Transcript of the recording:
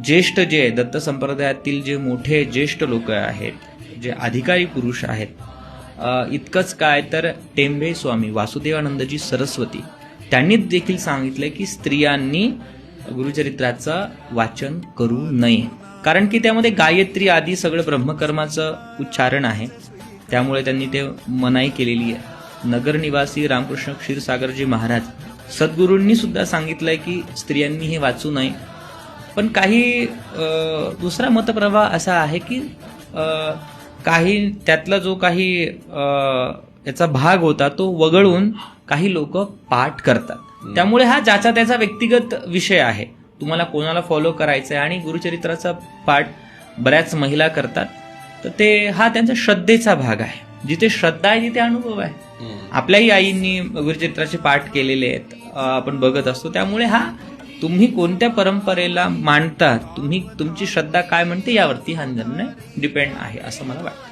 ज्येष्ठ जे दत्त संप्रदायातील जे मोठे ज्येष्ठ लोक आहेत, जे अधिकारी पुरुष आहेत, इतकंच काय तर टेंबे स्वामी वासुदेवानंदजी सरस्वती त्यांनी देखील सांगितलंय की स्त्रियांनी गुरुचरित्राचं वाचन करू नये, कारण की त्यामध्ये गायत्री आदी सगळं ब्रह्मकर्माचं उच्चारण आहे, त्यामुळे त्यांनी ते मनाई केलेली आहे. नगरनिवासी रामकृष्ण क्षीरसागरजी महाराज सद्गुरूंनी सुद्धा सांगितलंय की स्त्रियांनी हे वाचू नये. पण काही दुसरा मतप्रवाह असा आहे की काही त्यातला जो काही याचा भाग होता तो वगळून काही लोक पाठ करतात. त्यामुळे हा ज्याचा त्याचा व्यक्तिगत विषय आहे, तुम्हाला कोणाला फॉलो करायचा आहे. आणि गुरुचरित्राचा पाठ बऱ्याच महिला करतात, तर ते हा त्यांच्या श्रद्धेचा भाग आहे. जिथे श्रद्धा आहे तिथे अनुभव आहे. आपल्याही आईंनी गुरुचरित्राचे पाठ केलेले आहेत, आपण बघत असतो. त्यामुळे हा तुम्ही कोणत्या परंपरेला मानता, तुमची श्रद्धा काय म्हणते यावरती हा निर्णय डिपेंड आहे असं मला वाटतं.